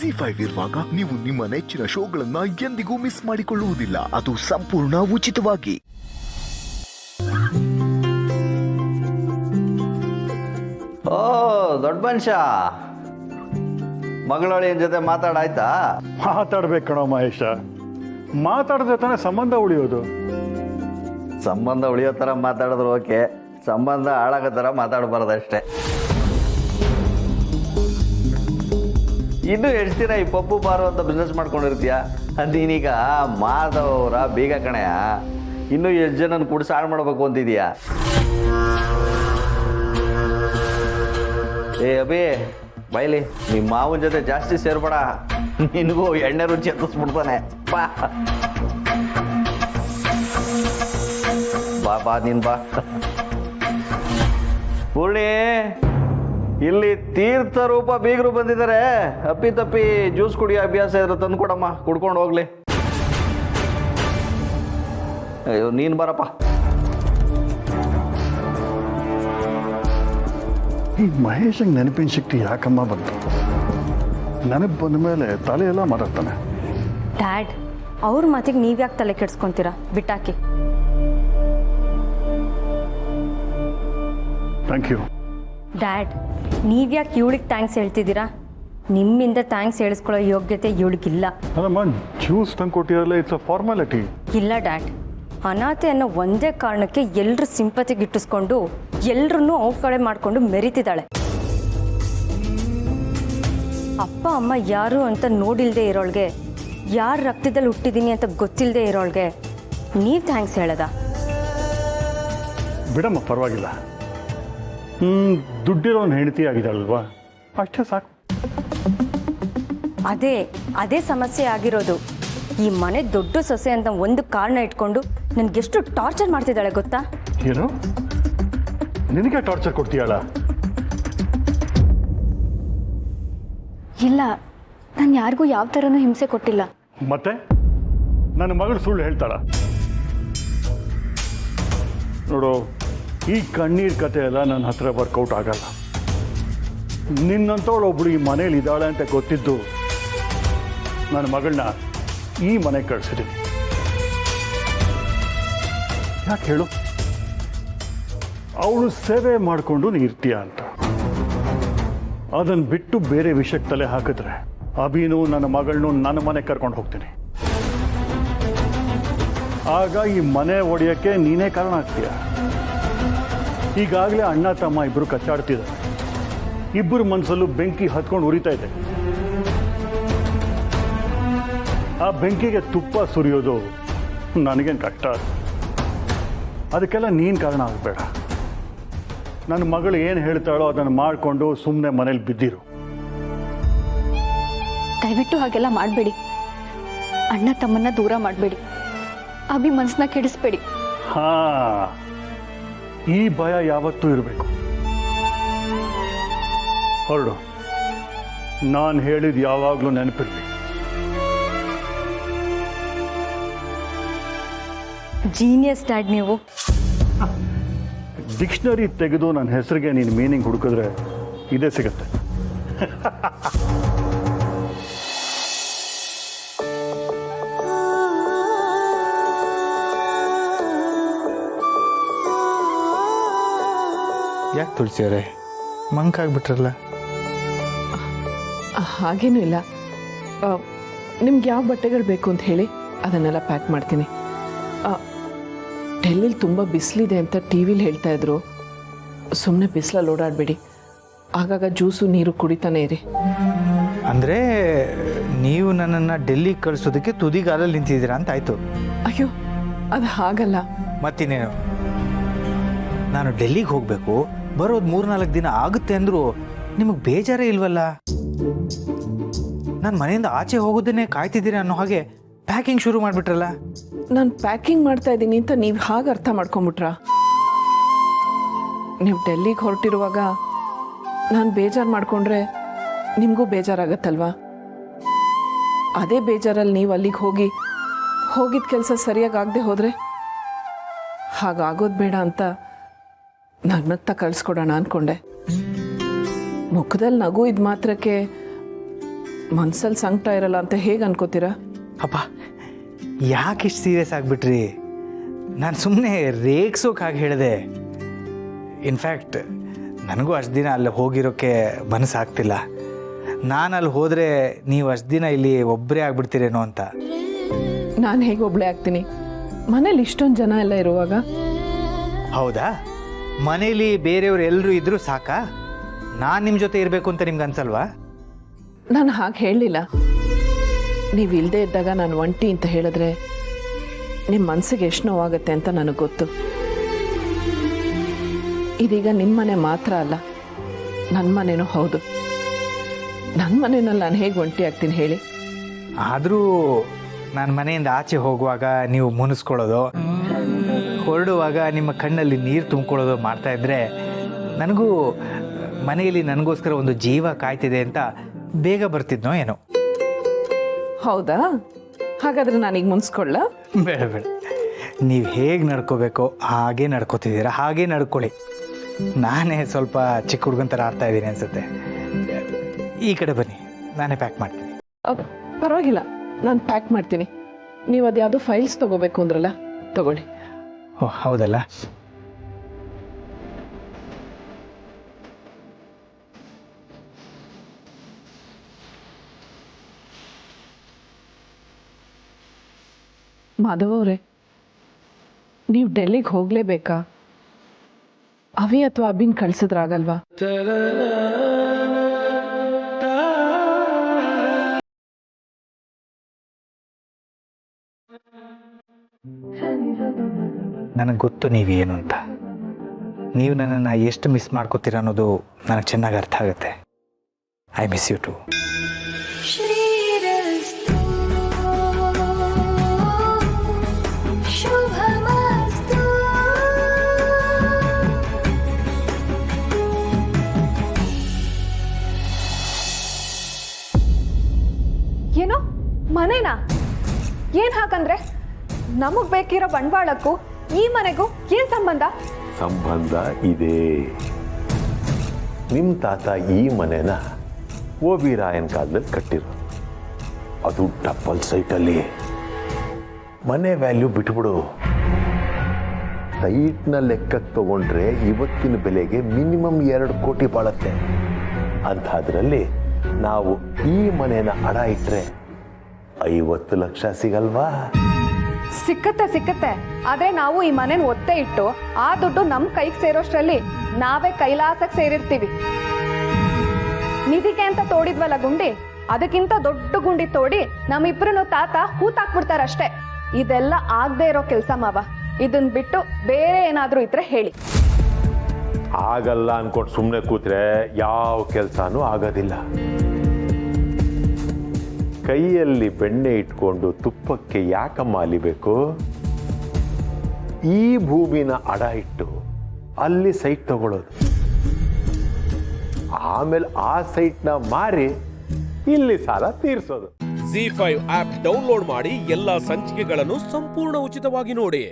ZEE5 ಇರುವಾಗ ನೀವು ನಿಮ್ಮ ನೆಚ್ಚಿನ ಶೋಗಳನ್ನ ಎಂದಿಗೂ ಮಿಸ್ ಮಾಡಿಕೊಳ್ಳುವುದಿಲ್ಲ. ಅದು ಸಂಪೂರ್ಣ ಉಚಿತವಾಗಿ. ಓ ದೊಡ್ಡ ಮನುಷ್ಯ, ಮಗಳೊಳಿಯನ ಜೊತೆ ಮಾತಾಡಾಯ್ತಾ? ಮಾತಾಡ್ಬೇಕು ಕಣೋ ಮಹೇಶ, ಮಾತಾಡಿದ್ರೆ ತಾನೇ ಸಂಬಂಧ ಉಳಿಯೋದು. ಸಂಬಂಧ ಉಳಿಯೋ ಥರ ಮಾತಾಡಿದ್ರು ಓಕೆ, ಸಂಬಂಧ ಹಾಳಾಗೋ ಥರ ಮಾತಾಡಬಾರ್ದಷ್ಟೇ. ಇನ್ನೂ ಎಷ್ಟು ದಿನ ಈ ಪಪ್ಪು ಬಾರು ಅಂತ ಬಿಸ್ನೆಸ್ ಮಾಡ್ಕೊಂಡಿರ್ತೀಯ? ನೀನೀಗ ಮಾಧವರ ಬೀಗ ಕಣೆಯ, ಇನ್ನೂ ಎಷ್ಟು ಜನನ ಕೂಡ ಸಾಳು ಮಾಡಬೇಕು ಅಂತಿದೀಯಾ? ಏ ಅಭಿ ಬೈಲಿ, ನಿಮ್ಮ ಮಾವನ ಜೊತೆ ಜಾಸ್ತಿ ಸೇರ್ಬೇಡ, ನಿನಗೂ ಎಣ್ಣೆ ರುಚಿ ಹತ್ತಿಸ್ಬಿಡ್ತಾನೆ. ಬಾ ಬಾ ಬಾ ನೀನು ಬಾ. ಪೂರ್ಣಿ, ಇಲ್ಲಿ ತೀರ್ಥ ರೂಪ ಬೀಗರು ಬಂದಿದ್ದಾರೆ. ಅಪ್ಪಿ ತಪ್ಪಿ ಜ್ಯೂಸ್ ಕುಡಿಯೋ ಅಭ್ಯಾಸ ಇದ್ರೆ ತಂದು ಕೊಡಮ್ಮ, ಕುಡ್ಕೊಂಡು ಹೋಗ್ಲಿ. ಅಯ್ಯೋ ನೀನು ಬರಪ್ಪ. ಈ ಮಹೇಶಂಗೆ ನೆನಪಿನ ಶಕ್ತಿ ಯಾಕಮ್ಮ ಬಂತು? ನೆನಪು ಬಂದ ಮೇಲೆ ತಲೆ ಎಲ್ಲ ಮಾತಾಡ್ತಾನೆ. ಡ್ಯಾಡ್, ಅವ್ರ ಮಾತಿಗೆ ನೀವ್ಯಾಕೆ ತಲೆ ಕೆಡ್ಸ್ಕೊಂತೀರಾ? ಬಿಟ್ಟಾಕಿ. Thank you. ಡ್ಯಾಡ್, ನೀವ್ಯಾಕೆ ಇವಳಿಗೆ ಥ್ಯಾಂಕ್ಸ್ ಹೇಳ್ತಿದ್ದೀರಾ? ನಿಮ್ಮಿಂದ ಥ್ಯಾಂಕ್ಸ್ ಹೇಳಿಸ್ಕೊಳ್ಳೋ ಯೋಗ್ಯತೆ ಇವಳಿಗಿಲ್ಲ. ಅಲ್ಲಮ್ಮ, ಜ್ಯೂಸ್ ತಂದು ಕೊಟ್ಟಿರಲ್ಲ, ಇಟ್ಸ್ ಅ ಫಾರ್ಮಾಲಿಟಿ. ಇಲ್ಲ ಡ್ಯಾಡ್, ಅನಾಥೆ ಅನ್ನೋ ಒಂದೇ ಕಾರಣಕ್ಕೆ ಎಲ್ಲರೂ ಸಿಂಪತಿ ಗಿಟ್ಟಿಸ್ಕೊಂಡು ಎಲ್ಲರನ್ನೂ ಅವ್ರ ಕಡೆ ಮಾಡಿಕೊಂಡು ಮೆರಿತಿದ್ದಾಳೆ. ಅಪ್ಪ ಅಮ್ಮ ಯಾರು ಅಂತ ನೋಡಿಲ್ದೇ ಇರೋಳ್ಗೆ, ಯಾರ ರಕ್ತದಲ್ಲಿ ಹುಟ್ಟಿದ್ದೀನಿ ಅಂತ ಗೊತ್ತಿಲ್ಲದೆ ಇರೋಳ್ಗೆ ನೀವು ಥ್ಯಾಂಕ್ಸ್ ಹೇಳದ? ಬಿಡಮ್ಮ, ಪರವಾಗಿಲ್ಲ. ದುಡ್ಡಿರೋನ್ ಹೆಂಡತಿ ಆಗಿದ್ದಾಳಲ್ವಾ, ಅಷ್ಟೇ ಸಾಕು. ಅದೇ ಸಮಸ್ಯೆ ಆಗಿರೋದು. ಈ ಮನೆ ದೊಡ್ಡ ಸೊಸೆ ಅಂತ ಒಂದು ಕಾರಣ ಇಟ್ಕೊಂಡು ನನಗೆಷ್ಟು ಟಾರ್ಚರ್ ಮಾಡ್ತಿದ್ದಾಳೆ ಗೊತ್ತಾ? ಏನು, ನಿನಗೆ ಟಾರ್ಚರ್ ಕೊಡ್ತೀಯಾಳ? ಇಲ್ಲ, ನಾನು ಯಾರಿಗೂ ಯಾವ ಥರನೂ ಹಿಂಸೆ ಕೊಟ್ಟಿಲ್ಲ. ಮತ್ತೆ ನನ್ನ ಮಗಳು ಸುಳ್ಳು ಹೇಳ್ತಾಳ? ನೋಡು, ಈ ಕಣ್ಣೀರ್ ಕತೆ ಎಲ್ಲ ನನ್ನ ಹತ್ರ ವರ್ಕೌಟ್ ಆಗಲ್ಲ. ನಿನ್ನಂಥವಳು ಒಬ್ಳು ಈ ಮನೇಲಿ ಇದ್ದಾಳೆ ಅಂತ ಗೊತ್ತಿದ್ದು ನನ್ನ ಮಗಳನ್ನ ಈ ಮನೆಗೆ ಕಳಿಸಿದ್ದೀನಿ. ಯಾಕೆ ಹೇಳು? ಅವಳು ಸೇವೆ ಮಾಡಿಕೊಂಡು ನೀ ಇರ್ತೀಯ ಅಂತ. ಅದನ್ನು ಬಿಟ್ಟು ಬೇರೆ ವಿಷಯಕ್ಕೆ ತಲೆ ಹಾಕಿದ್ರೆ ಅಭಿನೂ ನನ್ನ ಮಗಳನ್ನೂ ನನ್ನ ಮನೆಗೆ ಕರ್ಕೊಂಡು ಹೋಗ್ತೀನಿ. ಆಗ ಈ ಮನೆ ಒಡೆಯೋಕ್ಕೆ ನೀನೇ ಕಾರಣ ಆಗ್ತೀಯ. ಈಗಾಗಲೇ ಅಣ್ಣ ತಮ್ಮ ಇಬ್ಬರು ಕಚ್ಚಾಡ್ತಿದ್ದಾರೆ. ಇಬ್ಬರು ಮನಸ್ಸಲ್ಲೂ ಬೆಂಕಿ ಹತ್ಕೊಂಡು ಉರಿತಾ ಇದೆ. ಆ ಬೆಂಕಿಗೆ ತುಪ್ಪ ಸುರಿಯೋದು ನನಗೇನು ಕಷ್ಟ. ಅದಕ್ಕೆಲ್ಲ ನೀನು ಕಾರಣ ಆಗಬೇಡ. ನನ್ನ ಮಗಳು ಏನು ಹೇಳ್ತಾಳೋ ಅದನ್ನು ಮಾಡಿಕೊಂಡು ಸುಮ್ಮನೆ ಮನೇಲಿ ಬಿದ್ದಿರು. ದಯವಿಟ್ಟು ಹಾಗೆಲ್ಲ ಮಾಡಬೇಡಿ. ಅಣ್ಣ ತಮ್ಮನ್ನ ದೂರ ಮಾಡಬೇಡಿ. ಅಭಿ ಮನಸ್ಸನ್ನ ಕೆಡಿಸ್ಬೇಡಿ. ಹಾ, ಈ ಭಯ ಯಾವತ್ತೂ ಇರಬೇಕು. ಹೊರಡು. ನಾನು ಹೇಳಿದ ಯಾವಾಗಲೂ ನೆನಪಿರಲಿ. ಜೀನಿಯಸ್ ಡ್ಯಾಡ್ ನೀವು. ಡಿಕ್ಷನರಿ ತೆಗೆದು ನನ್ನ ಹೆಸರಿಗೆ ನೀನು ಮೀನಿಂಗ್ ಹುಡುಕಿದ್ರೆ ಇದೇ ಸಿಗುತ್ತೆ. ಯಾಕೆ ತುಳಸಿಯವರೇ ಮಂಕಾಗ್ಬಿಟ್ರಲ್ಲ? ಹಾಗೇನೂ ಇಲ್ಲ. ನಿಮ್ಗೆ ಯಾವ ಬಟ್ಟೆಗಳು ಬೇಕು ಅಂತ ಹೇಳಿ ಅದನ್ನೆಲ್ಲ ಪ್ಯಾಕ್ ಮಾಡ್ತೀನಿ. ಡೆಲ್ಲಿಲಿ ತುಂಬ ಬಿಸಿಲಿದೆ ಅಂತ ಟಿ ವಿಲಿ ಹೇಳ್ತಾ ಇದ್ರು. ಸುಮ್ಮನೆ ಬಿಸಿಲಲ್ಲಿ ಓಡಾಡಬೇಡಿ. ಆಗಾಗ ಜ್ಯೂಸು ನೀರು ಕುಡಿತಾನೆ ಇರಿ. ಅಂದರೆ ನೀವು ನನ್ನನ್ನು ಡೆಲ್ಲಿಗೆ ಕಳಿಸೋದಕ್ಕೆ ತುದಿಗಾಲಲ್ಲಿ ನಿಂತಿದ್ದೀರಾ ಅಂತ ಆಯಿತು. ಅಯ್ಯೋ, ಅದು ಹಾಗಲ್ಲ. ಮತ್ತಿನ್ನೇನು, ನಾನು ಡೆಲ್ಲಿಗೆ ಹೋಗಬೇಕು, ಬರೋದು 3-4 ದಿನ ಆಗುತ್ತೆ ಅಂದರೂ ನಿಮಗೆ ಬೇಜಾರೇ ಇಲ್ವಲ್ಲ? ನಾನು ಮನೆಯಿಂದ ಆಚೆ ಹೋಗೋದನ್ನೇ ಕಾಯ್ತಿದ್ದೀರಾ ಅನ್ನೋ ಹಾಗೆ ಪ್ಯಾಕಿಂಗ್ ಶುರು ಮಾಡಿಬಿಟ್ರಲ್ಲ. ನಾನು ಪ್ಯಾಕಿಂಗ್ ಮಾಡ್ತಾ ಇದ್ದೀನಿ ಅಂತ ನೀವು ಹಾಗೆ ಅರ್ಥ ಮಾಡ್ಕೊಂಬಿಟ್ರಾ? ನೀವು ಡೆಲ್ಲಿಗೆ ಹೊರಟಿರುವಾಗ ನಾನು ಬೇಜಾರು ಮಾಡಿಕೊಂಡ್ರೆ ನಿಮಗೂ ಬೇಜಾರಾಗತ್ತಲ್ವಾ? ಅದೇ ಬೇಜಾರಲ್ಲಿ ನೀವು ಅಲ್ಲಿಗೆ ಹೋಗಿದ್ದ ಕೆಲಸ ಸರಿಯಾಗಿ ಆಗದೆ ಹೋದರೆ ಹಾಗಾಗೋದು ಬೇಡ ಅಂತ ನಗ್ನಗ್ತಾ ಕಳಿಸ್ಕೊಡೋಣ ಅಂದ್ಕೊಂಡೆ. ಮುಖದಲ್ಲಿ ನಗು ಇದ್ದ ಮಾತ್ರಕ್ಕೆ ಮನ್ಸಲ್ಲಿ ಸಂಕಟ ಇರಲ್ಲ ಅಂತ ಹೇಗೆ ಅನ್ಕೋತೀರಾ? ಅಪ್ಪ ಯಾಕೆ ಇಷ್ಟು ಸೀರಿಯಸ್ ಆಗಿಬಿಟ್ರಿ? ನಾನು ಸುಮ್ಮನೆ ರೇಗ್ಸೋಕೆ ಹಾಗೆ ಹೇಳಿದೆ. ಇನ್ಫ್ಯಾಕ್ಟ್ ನನಗೂ ಅಷ್ಟು ದಿನ ಅಲ್ಲಿ ಹೋಗಿರೋಕ್ಕೆ ಮನಸ್ಸಾಗ್ತಿಲ್ಲ. ನಾನು ಅಲ್ಲಿ ಹೋದರೆ ನೀವು ಅಷ್ಟು ದಿನ ಇಲ್ಲಿ ಒಬ್ಬರೇ ಆಗ್ಬಿಡ್ತೀರೇನೋ ಅಂತ. ನಾನು ಹೇಗೆ ಒಬ್ಳೆ ಆಗ್ತೀನಿ ಮನೇಲಿ ಇಷ್ಟೊಂದು ಜನ ಎಲ್ಲ ಇರುವಾಗ? ಹೌದಾ? ಮನೇಲಿ ಬೇರೆಯವ್ರು ಎಲ್ಲರೂ ಇದ್ದರೂ ಸಾಕಾ? ನಾನು ನಿಮ್ಮ ಜೊತೆ ಇರಬೇಕು ಅಂತ ನಿಮ್ಗೆ ಅನ್ಸಲ್ವಾ? ನಾನು ಹಾಗೆ ಹೇಳಲಿಲ್ಲ. ನೀವು ಇಲ್ಲದೆ ಇದ್ದಾಗ ನಾನು ಒಂಟಿ ಅಂತ ಹೇಳಿದ್ರೆ ನಿಮ್ಮ ಮನಸ್ಸಿಗೆ ಎಷ್ಟು ನೋವಾಗುತ್ತೆ ಅಂತ ನನಗೆ ಗೊತ್ತು. ಇದೀಗ ನಿಮ್ಮ ಮನೆ ಮಾತ್ರ ಅಲ್ಲ, ನನ್ನ ಮನೆನೂ ಹೌದು. ನನ್ನ ಮನೆಯಲ್ಲಿ ನಾನು ಹೇಗೆ ಒಂಟಿ ಆಗ್ತೀನಿ ಹೇಳಿ? ಆದರೂ ನಾನು ಮನೆಯಿಂದ ಆಚೆ ಹೋಗುವಾಗ ನೀವು ಮುನಿಸ್ಕೊಳ್ಳೋದು, ಹೊರಡುವಾಗ ನಿಮ್ಮ ಕಣ್ಣಲ್ಲಿ ನೀರು ತುಂಬಿಕೊಳ್ಳೋದು ಮಾಡ್ತಾಯಿದ್ರೆ ನನಗೂ ಮನೆಯಲ್ಲಿ ನನಗೋಸ್ಕರ ಒಂದು ಜೀವ ಕಾಯ್ತಿದೆ ಅಂತ ಬೇಗ ಬರ್ತಿದ್ನೋ ಏನೋ. ಹೌದಾ? ಹಾಗಾದರೆ ನಾನೀಗ ಮುನ್ಸ್ಕೊಳ್ಳ? ಬೇಡ ಬೇಡ, ನೀವು ಹೇಗೆ ನಡ್ಕೋಬೇಕೋ ಹಾಗೇ ನಡ್ಕೋತಿದ್ದೀರಾ, ಹಾಗೇ ನಡ್ಕೊಳ್ಳಿ. ನಾನೇ ಸ್ವಲ್ಪ ಚಿಕ್ಕ ಹುಡುಗನ ಥರ ಆಡ್ತಾ ಇದ್ದೀನಿ ಅನಿಸುತ್ತೆ. ಈ ಕಡೆ ಬನ್ನಿ, ನಾನೇ ಪ್ಯಾಕ್ ಮಾಡ್ತೀನಿ. ಪರವಾಗಿಲ್ಲ, ನಾನು ಪ್ಯಾಕ್ ಮಾಡ್ತೀನಿ. ನೀವು ಅದು ಯಾವುದೋ ಫೈಲ್ಸ್ ತೊಗೋಬೇಕು ಅಂದ್ರಲ್ಲ, ತಗೊಳ್ಳಿ. ಓಹ್ ಹೌದಲ್ಲ. ಮಾಧವ್ ಅವರೇ, ನೀವು ಡೆಲ್ಲಿಗೆ ಹೋಗಲೇಬೇಕಾ? ಅವಿ ಅಥವಾ ಅಬಿನ್ ಕಳ್ಸಿದ್ರಾಗಲ್ವಾ? ನನಗೆ ಗೊತ್ತು ನೀವೇನು ಅಂತ. ನೀವು ನನ್ನನ್ನು ಎಷ್ಟು ಮಿಸ್ ಮಾಡ್ಕೋತೀರ ಅನ್ನೋದು ನನಗೆ ಚೆನ್ನಾಗಿ ಅರ್ಥ ಆಗುತ್ತೆ. I miss you too. ಏನೋ ಮನೆನಾ? ಏನ್ ಹಾಕಂದ್ರೆ ನಮಗ್ ಬೇಕಿರೋ ಬಂಡವಾಳಕ್ಕೂ ಈ ಮನೆಗೂ ಏನ್ ಸಂಬಂಧ? ಸಂಬಂಧ ಇದೆ. ನಿಮ್ಮ ತಾತ ಈ ಮನೆನ ಓ ಬಿ ರಾಯನ್ ಕಾಲದಲ್ಲಿ ಕಟ್ಟಿರೋ, ಅದು ಡಬಲ್ ಸೈಟಲ್ಲಿ. ಮನೆ ವ್ಯಾಲ್ಯೂ ಬಿಟ್ಬಿಡು. ಸೈಟ್ನ ಲೆಕ್ಕಕ್ಕೆ ತಗೊಂಡ್ರೆ ಇವತ್ತಿನ ಬೆಲೆಗೆ ಮಿನಿಮಮ್ 2 ಕೋಟಿ ಬಾಳತ್ತೆ. ಅಂಥದ್ರಲ್ಲಿ ನಾವು ಈ ಮನೆನ ಅಡ ಇಟ್ಟರೆ 50 ಲಕ್ಷ ಸಿಗಲ್ವಾ? ಸಿಕ್ಕತ್ತೆ. ಆದ್ರೆ ನಾವು ಈ ಮನೇನ ಒತ್ತೆ ಇಟ್ಟು ಆ ದುಡ್ಡು ನಮ್ ಕೈಗೆ ಸೇರೋಷ್ಟ್ರಲ್ಲಿ ನಾವೇ ಕೈಲಾಸಕ್ಕೆ ಸೇರಿರ್ತೀವಿ. ನಿಧಿಗೆ ಅಂತ ತೋಡಿದ್ವಲ್ಲ ಗುಂಡಿ, ಅದಕ್ಕಿಂತ ದೊಡ್ಡ ಗುಂಡಿ ತೋಡಿ ನಮ್ಮಿಬ್ರು ತಾತ ಹೂತಾಕ್ಬಿಡ್ತಾರಷ್ಟೇ. ಇದೆಲ್ಲ ಆಗದೆ ಇರೋ ಕೆಲಸ ಮಾವ. ಇದನ್ ಬಿಟ್ಟು ಬೇರೆ ಏನಾದ್ರೂ ಇದ್ರೆ ಹೇಳಿ. ಆಗಲ್ಲ ಅನ್ಕೊಂಡು ಸುಮ್ಮನೆ ಕೂತ್ರೆ ಯಾವ ಕೆಲಸನೂ ಆಗೋದಿಲ್ಲ. ಕೈಯಲ್ಲಿ ಬೆಣ್ಣೆ ಇಟ್ಕೊಂಡು ತುಪ್ಪಕ್ಕೆ ಯಾಕಮ್ಮ ಅಲಿಬೇಕು? ಈ ಭೂಮಿನ ಅಡ ಇಟ್ಟು ಅಲ್ಲಿ ಸೈಟ್ ತಗೊಳ್ಳೋದು, ಆಮೇಲೆ ಆ ಸೈಟ್ನ ಮಾರಿ ಇಲ್ಲಿ ಸಾಲ ತೀರಿಸೋದು. ZEE5 ಆಪ್ ಡೌನ್ಲೋಡ್ ಮಾಡಿ ಎಲ್ಲಾ ಸಂಚಿಕೆಗಳನ್ನು ಸಂಪೂರ್ಣ ಉಚಿತವಾಗಿ ನೋಡಿ.